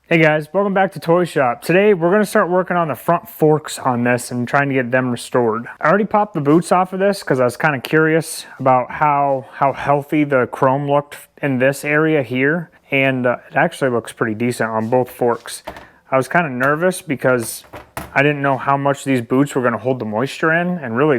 Hey guys, welcome back to Toy Shop. Today we're going to start working on the front forks on this and trying to get them restored. I already popped the boots off of this because I was kind of curious about how healthy the chrome looked in this area here, and it actually looks pretty decent on both forks. I was kind of nervous because I didn't know how much these boots were going to hold the moisture in, and really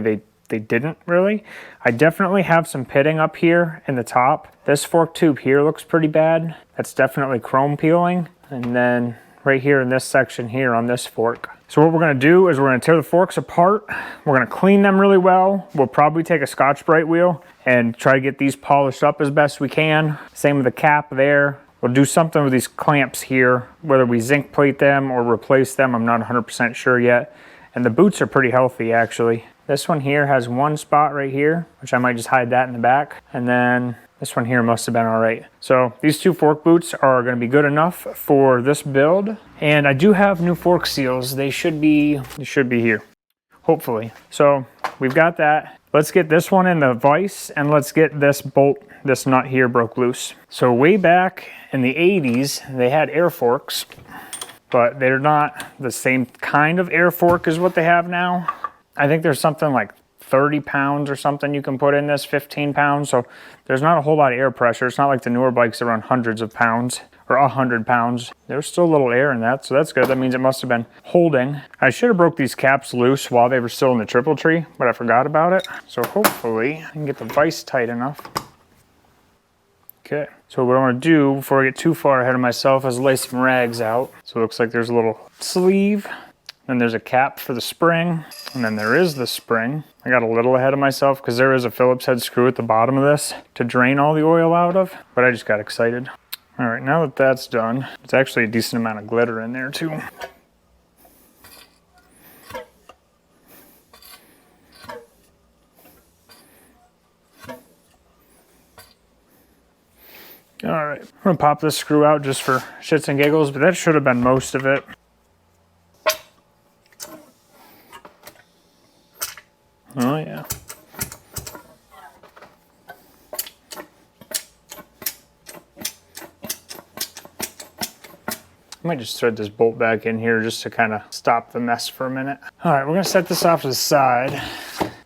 they didn't really. I definitely have some pitting up here in the top. This fork tube here looks pretty bad. That's definitely chrome peeling. And then right here in this section here on this fork. So what we're going to do is we're going to tear the forks apart. We're going to clean them really well. We'll probably take a Scotch-Brite wheel and try to get these polished up as best we can. Same with the cap there. We'll do something with these clamps here, whether we zinc plate them or replace them. I'm not 100% sure yet. And the boots are pretty healthy actually. This one here has one spot right here, which I might just hide that in the back. And then this one here must have been all right. So these two fork boots are going to be good enough for this build. And I do have new fork seals. They should be here, hopefully. So we've got that. Let's get this one in the vise and let's get this bolt, this nut here broke loose. So way back in the 80s, they had air forks, but they're not the same kind of air fork as what they have now. I think there's something like 30 pounds or something you can put in this, 15 pounds. So there's not a whole lot of air pressure. It's not like the newer bikes that run hundreds of pounds or 100 pounds. There's still a little air in that, so that's good. That means it must have been holding. I should have broke these caps loose while they were still in the triple tree, but I forgot about it. So hopefully I can get the vise tight enough. Okay, so what I want to do before I get too far ahead of myself is lay some rags out. So it looks like there's a little sleeve. Then there's a cap for the spring, and then there is the spring. I got a little ahead of myself because there is a Phillips head screw at the bottom of this to drain all the oil out of, but I just got excited. All right, now that that's done, it's actually a decent amount of glitter in there too. All right, I'm gonna pop this screw out just for shits and giggles, but that should have been most of it. Oh yeah. I might just thread this bolt back in here just to kind of stop the mess for a minute. All right, we're gonna set this off to the side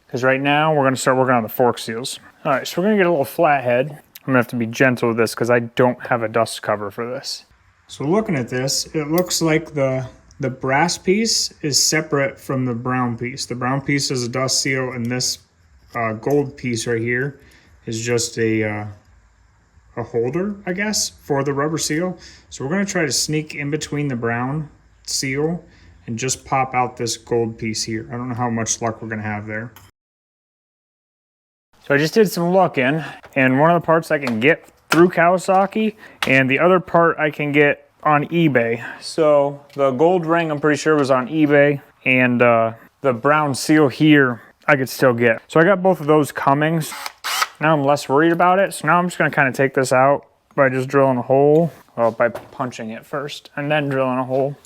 because right now we're gonna start working on the fork seals. All right, so we're gonna get a little flathead. I'm gonna have to be gentle with this because I don't have a dust cover for this. So looking at this, it looks like the brass piece is separate from the brown piece. The brown piece is a dust seal, and this gold piece right here is just a holder, I guess, for the rubber seal. So we're going to try to sneak in between the brown seal and just pop out this gold piece here. I don't know how much luck we're going to have there. So I just did some looking, and one of the parts I can get through Kawasaki, and the other part I can get on eBay. So the gold ring I'm pretty sure was on eBay, and the brown seal here I could still get. So I got both of those coming. Now I'm less worried about it. So now I'm just gonna kind of take this out by just drilling a hole. Well, by punching it first and then drilling a hole.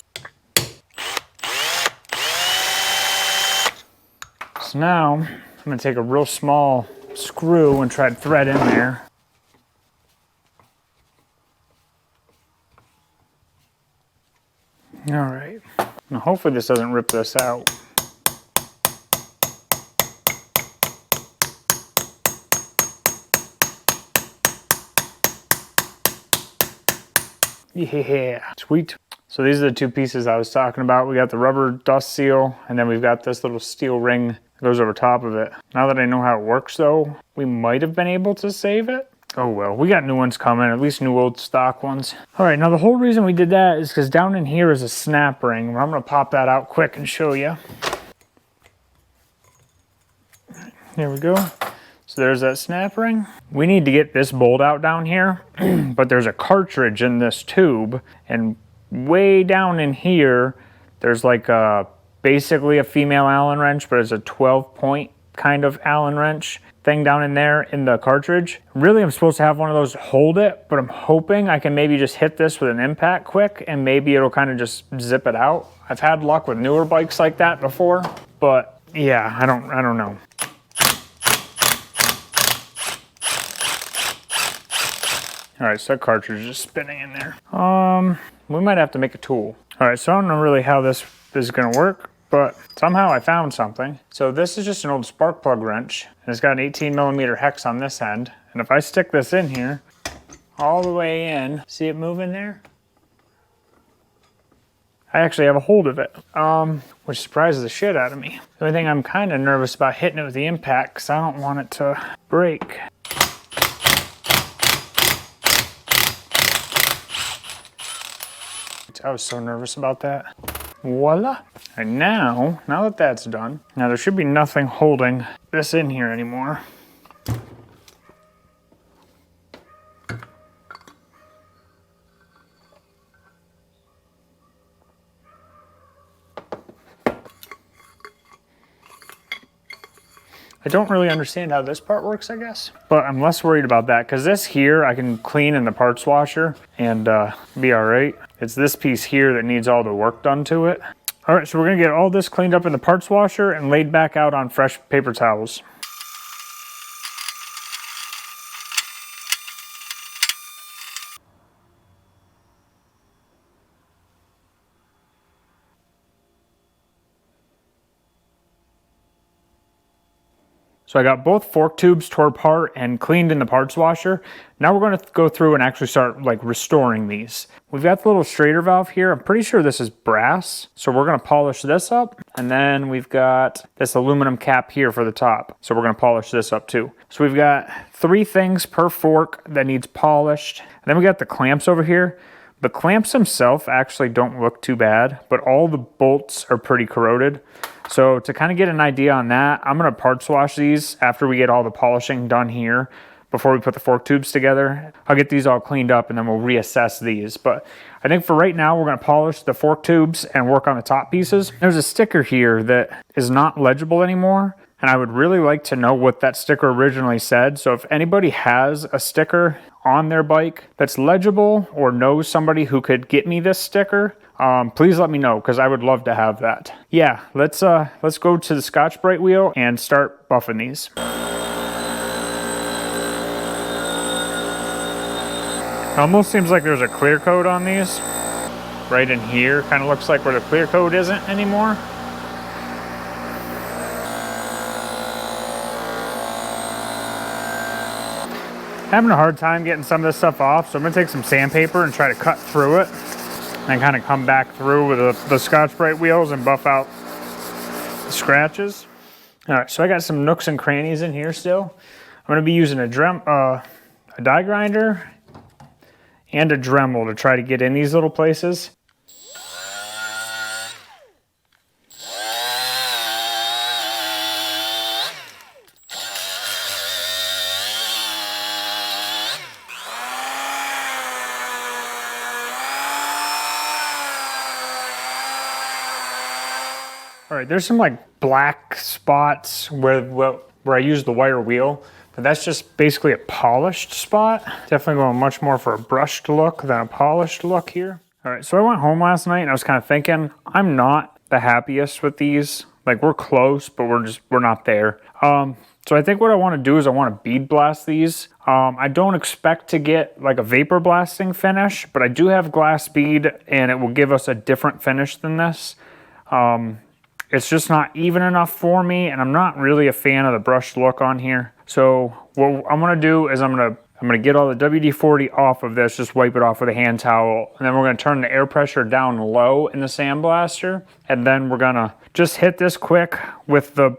So now I'm gonna take a real small screw and try to thread in there. All right, now hopefully this doesn't rip this out. Yeah, sweet. So these are the two pieces I was talking about. We got the rubber dust seal, and then we've got this little steel ring that goes over top of it. Now that I know how it works though, we might have been able to save it. Oh well, we got new ones coming, at least new old stock ones. All right, now the whole reason we did that is because down in here is a snap ring. I'm gonna pop that out quick and show you. There we go. So there's that snap ring. We need to get this bolt out down here, but there's a cartridge in this tube, and way down in here, there's like basically a female Allen wrench, but it's a 12-point kind of Allen wrench thing down in there in the cartridge. Really, I'm supposed to have one of those to hold it, but I'm hoping I can maybe just hit this with an impact quick and maybe it'll kind of just zip it out. I've had luck with newer bikes like that before, but yeah, I don't know. All right, so that cartridge is spinning in there. We might have to make a tool. All right, so I don't know really how this is gonna work, but somehow I found something. So this is just an old spark plug wrench, and it's got an 18mm hex on this end. And if I stick this in here, all the way in, see it moving there? I actually have a hold of it, which surprises the shit out of me. The only thing I'm kind of nervous about hitting it with the impact, because I don't want it to break. I was so nervous about that. Voila. And now that that's done, now there should be nothing holding this in here anymore. I don't really understand how this part works, I guess, but I'm less worried about that because this here I can clean in the parts washer and be all right. It's this piece here that needs all the work done to it. All right, so we're gonna get all this cleaned up in the parts washer and laid back out on fresh paper towels. So I got both fork tubes tore apart and cleaned in the parts washer. Now we're going to go through and actually start like restoring these. We've got the little straighter valve here. I'm pretty sure this is brass. So we're going to polish this up. And then we've got this aluminum cap here for the top. So we're going to polish this up too. So we've got 3 things per fork that needs polished. And then we got the clamps over here. The clamps themselves actually don't look too bad, but all the bolts are pretty corroded. So to kind of get an idea on that, I'm going to parts wash these after we get all the polishing done here before we put the fork tubes together. I'll get these all cleaned up and then we'll reassess these. But I think for right now, we're going to polish the fork tubes and work on the top pieces. There's a sticker here that is not legible anymore, and I would really like to know what that sticker originally said. So if anybody has a sticker on their bike that's legible or knows somebody who could get me this sticker, please let me know because I would love to have that. Yeah, let's go to the Scotch-Brite wheel and start buffing these. It almost seems like there's a clear coat on these. Right in here, kind of looks like where the clear coat isn't anymore. Having a hard time getting some of this stuff off, so I'm gonna take some sandpaper and try to cut through it and kind of come back through with the Scotch-Brite wheels and buff out the scratches. All right, so I got some nooks and crannies in here still. I'm gonna be using a die grinder and a Dremel to try to get in these little places. All right, there's some like black spots where I use the wire wheel, but that's just basically a polished spot. Definitely going much more for a brushed look than a polished look here. All right, so I went home last night and I was kind of thinking, I'm not the happiest with these. Like we're close, but we're not there. So I think what I want to do is I want to bead blast these. I don't expect to get like a vapor blasting finish, but I do have glass bead and it will give us a different finish than this. It's just not even enough for me, and I'm not really a fan of the brushed look on here. So what I'm gonna do is I'm gonna get all the WD-40 off of this, just wipe it off with a hand towel, and then we're gonna turn the air pressure down low in the sandblaster, and then we're gonna just hit this quick with the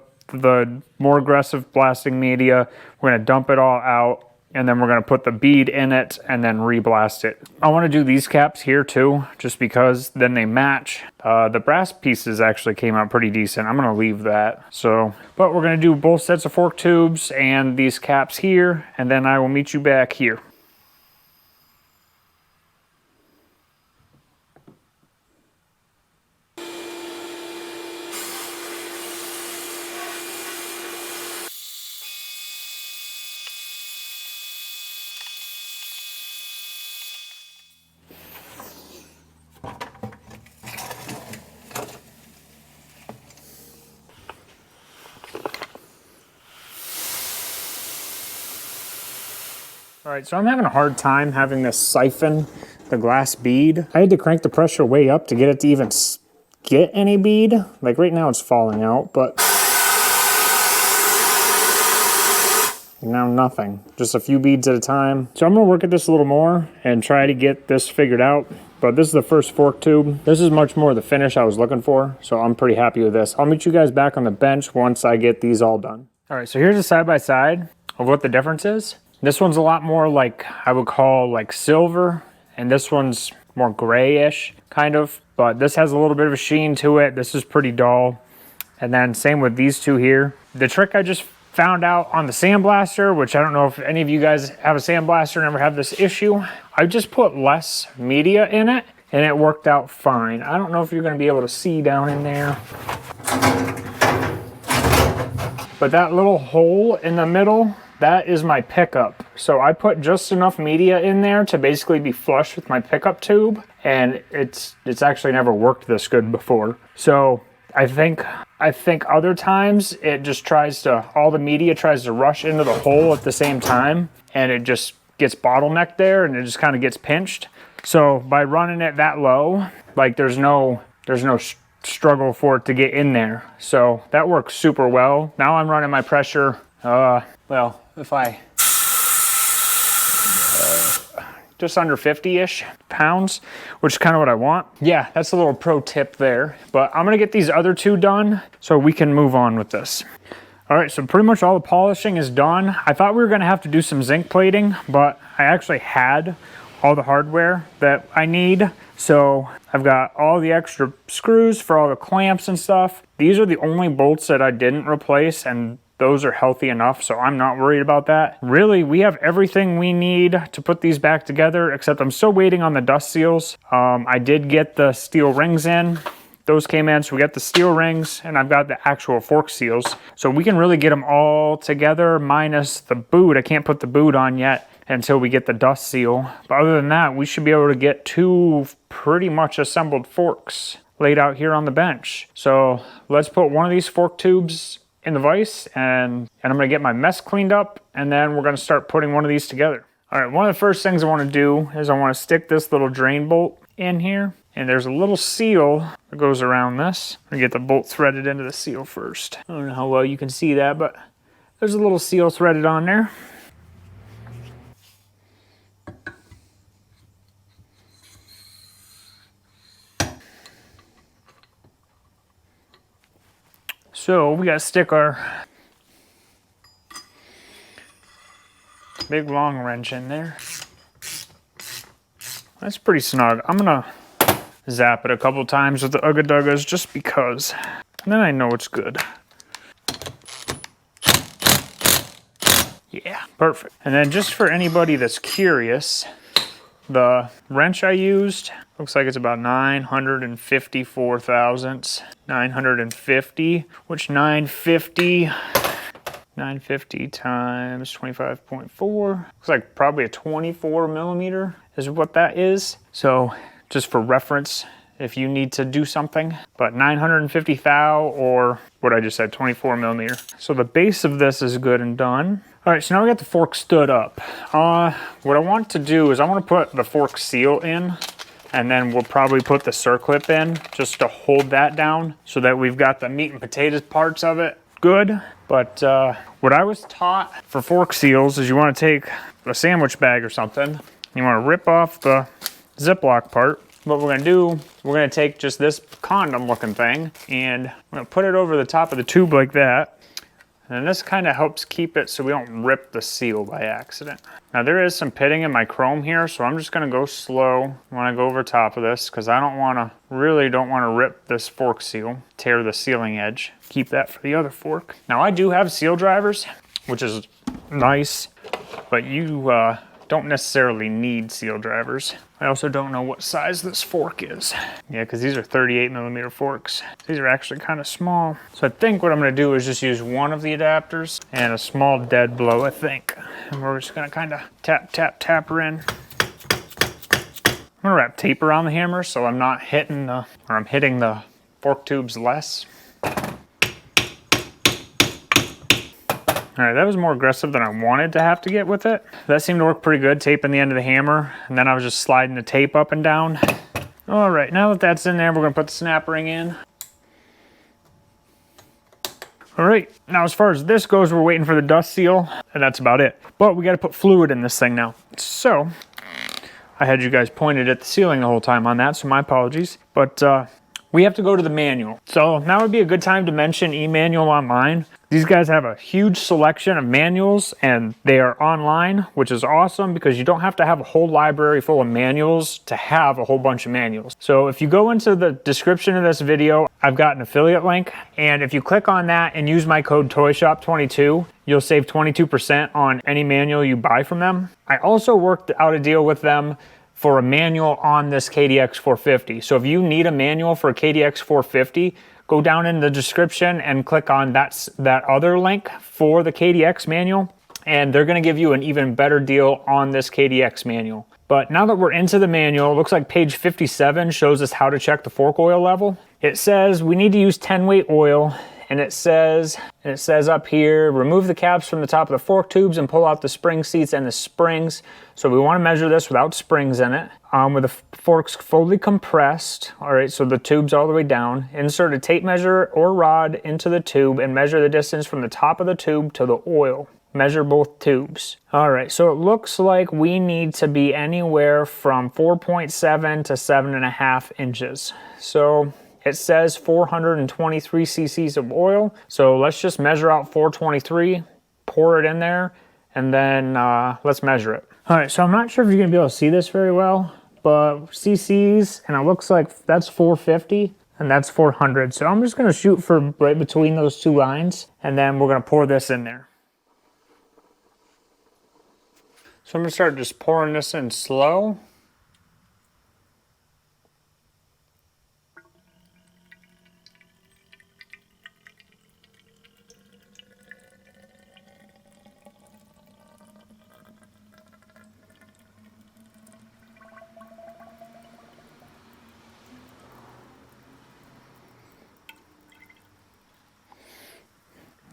more aggressive blasting media. We're gonna dump it all out, and then we're gonna put the bead in it and then re-blast it. I wanna do these caps here too, just because then they match. The brass pieces actually came out pretty decent. I'm gonna leave that. But we're gonna do both sets of fork tubes and these caps here, and then I will meet you back here. All right, so I'm having a hard time having this siphon the glass bead. I had to crank the pressure way up to get it to even get any bead. Like right now it's falling out, but now nothing. Just a few beads at a time. So I'm gonna work at this a little more and try to get this figured out. But this is the first fork tube. This is much more the finish I was looking for, so I'm pretty happy with this. I'll meet you guys back on the bench once I get these all done. All right, so here's a side-by-side of what the difference is. This one's a lot more like, I would call like silver, and this one's more grayish, kind of. But this has a little bit of a sheen to it. This is pretty dull. And then same with these two here. The trick I just found out on the sandblaster, which I don't know if any of you guys have a sandblaster and ever have this issue, I just put less media in it and it worked out fine. I don't know if you're gonna be able to see down in there, but that little hole in the middle, that is my pickup. So I put just enough media in there to basically be flush with my pickup tube, and it's actually never worked this good before. So I think other times it just tries to, all the media tries to rush into the hole at the same time, and it just gets bottlenecked there and it just kind of gets pinched. So by running it that low, like there's no struggle for it to get in there. So that works super well. Now I'm running my pressure, well, if I, just under 50-ish pounds, which is kind of what I want. Yeah, that's a little pro tip there, but I'm gonna get these other two done so we can move on with this. All right, so pretty much all the polishing is done. I thought we were gonna have to do some zinc plating, but I actually had all the hardware that I need. So I've got all the extra screws for all the clamps and stuff. These are the only bolts that I didn't replace, and those are healthy enough, so I'm not worried about that. Really, we have everything we need to put these back together, except I'm still waiting on the dust seals. I did get the steel rings in. Those came in, so we got the steel rings, and I've got the actual fork seals. So we can really get them all together, minus the boot. I can't put the boot on yet until we get the dust seal. But other than that, we should be able to get two pretty much assembled forks laid out here on the bench. So let's put one of these fork tubes in the vise, and I'm gonna get my mess cleaned up, and then we're gonna start putting one of these together. All right, one of the first things I wanna do is I wanna stick this little drain bolt in here, and there's a little seal that goes around this. I'm gonna get the bolt threaded into the seal first. I don't know how well you can see that, but there's a little seal threaded on there. So we gotta stick our big long wrench in there. That's pretty snug. I'm gonna zap it a couple times with the Ugga Duggas just because. And then I know it's good. Yeah, perfect. And then just for anybody that's curious, the wrench I used looks like it's about 954 thousandths. 950, which 950 times 25.4 looks like probably a 24 millimeter is what that is. So just for reference, if you need to do something, but 950 thou, or what I just said, 24 millimeter. So the base of this is good and done. All right, so now we got the fork stood up. What I want to do is I want to put the fork seal in, and then we'll probably put the circlip in just to hold that down so that we've got the meat and potatoes parts of it good. But what I was taught for fork seals is you want to take a sandwich bag or something, you want to rip off the Ziploc part. What we're going to do, we're going to take just this condom looking thing, and I'm going to put it over the top of the tube like that. And this kind of helps keep it so we don't rip the seal by accident. Now there is some pitting in my chrome here, so I'm just gonna go slow when I go over top of this, because I really don't want to rip this fork seal, tear the sealing edge. Keep that for the other fork. Now I do have seal drivers, which is nice, but you don't necessarily need seal drivers. I also don't know what size this fork is. Yeah, because these are 38 millimeter forks. These are actually kind of small. So I think what I'm gonna do is just use one of the adapters and a small dead blow, I think. And we're just gonna kind of tap, tap, tap her in. I'm gonna wrap tape around the hammer so I'm not hitting I'm hitting the fork tubes less. All right, that was more aggressive than I wanted to have to get with it. That seemed to work pretty good, taping the end of the hammer, and then I was just sliding the tape up and down. All right, now that that's in there, we're gonna put the snap ring in. All right, now as far as this goes, we're waiting for the dust seal, and that's about it. But we gotta put fluid in this thing now. So, I had you guys pointed at the ceiling the whole time on that, so my apologies. But we have to go to the manual. So now would be a good time to mention eManual Online. These guys have a huge selection of manuals, and they are online, which is awesome because you don't have to have a whole library full of manuals to have a whole bunch of manuals. So if you go into the description of this video, I've got an affiliate link, and if you click on that and use my code TOYSHOP22, you'll save 22% on any manual you buy from them. I also worked out a deal with them for a manual on this KDX450. So if you need a manual for a KDX450, go down in the description and click on that other link for the KDX manual, and they're gonna give you an even better deal on this KDX manual. But now that we're into the manual, it looks like page 57 shows us how to check the fork oil level. It says we need to use 10-weight oil, and it says up here, remove the caps from the top of the fork tubes and pull out the spring seats and the springs. So we want to measure this without springs in it, with the forks fully compressed. All right, so the tube's all the way down. Insert a tape measure or rod into the tube and measure the distance from the top of the tube to the oil. Measure both tubes. All right, so it looks like we need to be anywhere from 4.7 to 7.5 inches. So it says 423 cc's of oil. So let's just measure out 423, pour it in there, and then let's measure it. All right, so I'm not sure if you're gonna be able to see this very well, but cc's, and it looks like that's 450 and that's 400. So I'm just gonna shoot for right between those two lines, and then we're gonna pour this in there. So I'm gonna start just pouring this in slow.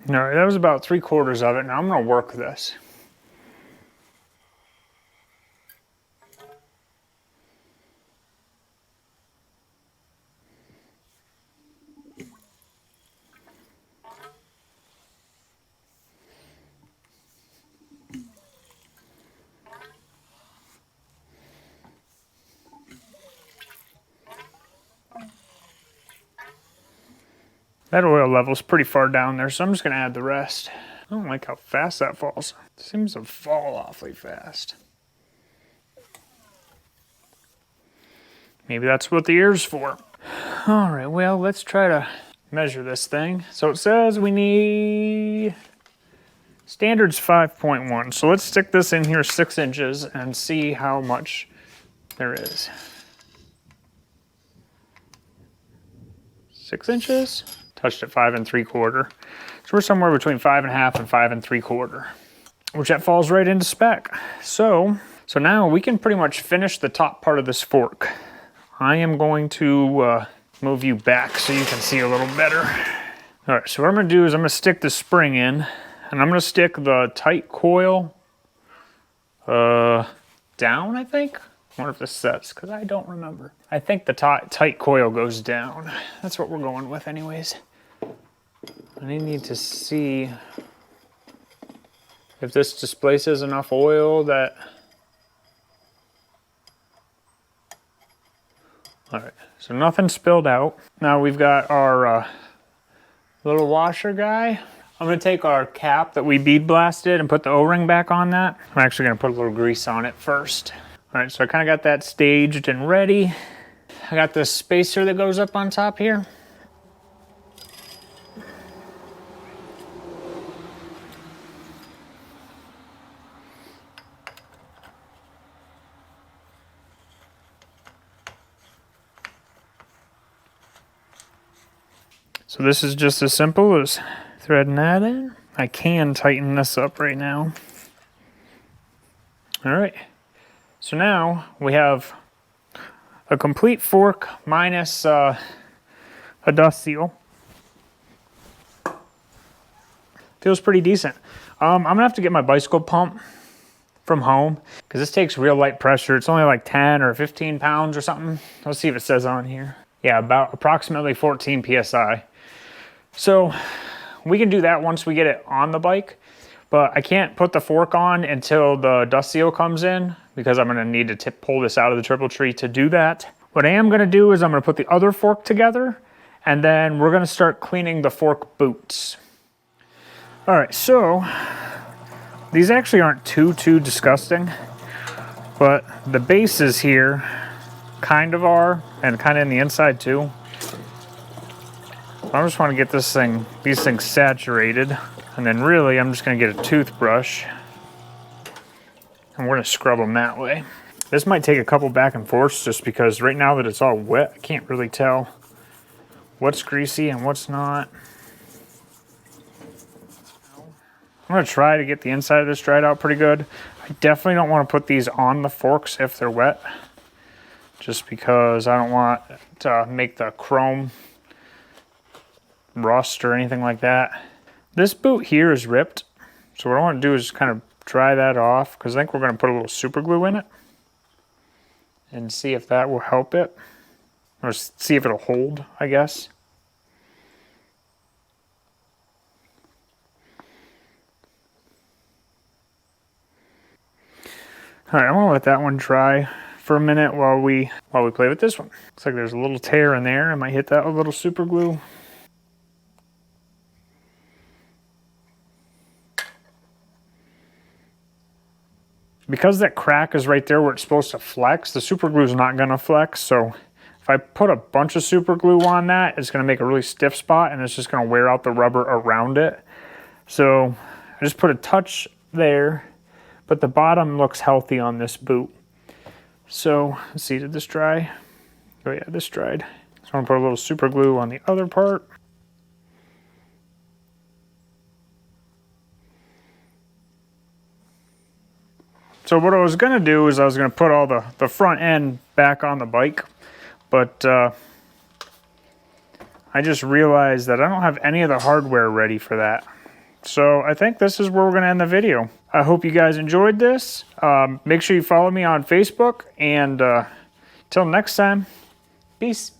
All right, that was about 3/4 of it. Now I'm gonna work this. That oil level's pretty far down there, so I'm just gonna add the rest. I don't like how fast that falls. It seems to fall awfully fast. Maybe that's what the ear's for. All right, well, let's try to measure this thing. So it says we need, standard's 5.1. So let's stick this in here 6 inches and see how much there is. 6 inches? Touched at 5 3/4. So we're somewhere between 5.5 and 5 3/4, which that falls right into spec. So now we can pretty much finish the top part of this fork. I am going to move you back so you can see a little better. All right, so what I'm gonna do is I'm gonna stick the spring in, and I'm gonna stick the tight coil down, I think. I wonder if this says, because I don't remember. I think the tight coil goes down. That's what we're going with anyways. I need to see if this displaces enough oil that... All right, so nothing spilled out. Now we've got our little washer guy. I'm gonna take our cap that we bead blasted and put the O-ring back on that. I'm actually gonna put a little grease on it first. All right, so I kind of got that staged and ready. I got this spacer that goes up on top here. So this is just as simple as threading that in. I can tighten this up right now. All right, so now we have a complete fork minus a dust seal. Feels pretty decent. I'm gonna have to get my bicycle pump from home because this takes real light pressure. It's only like 10 or 15 pounds or something. Let's see if it says on here. Yeah, about approximately 14 PSI. So we can do that once we get it on the bike, but I can't put the fork on until the dust seal comes in because I'm gonna need to pull this out of the triple tree to do that. What I am gonna do is I'm gonna put the other fork together and then we're gonna start cleaning the fork boots. All right, so these actually aren't too disgusting, but the bases here kind of are, and kind of in the inside too. I just want to get these things saturated, and then really I'm just gonna get a toothbrush and we're gonna scrub them that way. This might take a couple back and forths just because right now that it's all wet, I can't really tell what's greasy and what's not. I'm gonna try to get the inside of this dried out pretty good. I definitely don't want to put these on the forks if they're wet, just because I don't want to make the chrome rust or anything like that. This boot here is ripped, so what I want to do is just kind of dry that off because I think we're going to put a little super glue in it and see if that will help it, or see if it'll hold, I guess. All right, I'm gonna let that one dry for a minute while we play with this one. Looks like there's a little tear in there. I might hit that with a little super glue. Because that crack is right there where it's supposed to flex, the super glue is not gonna flex. So if I put a bunch of super glue on that, it's gonna make a really stiff spot and it's just gonna wear out the rubber around it. So I just put a touch there, but the bottom looks healthy on this boot. So let's see, did this dry? Oh yeah, this dried. So I'm gonna put a little super glue on the other part. So what I was gonna do is I was gonna put all the front end back on the bike, but I just realized that I don't have any of the hardware ready for that. So I think this is where we're gonna end the video. I hope you guys enjoyed this. Make sure you follow me on Facebook, and till next time, peace.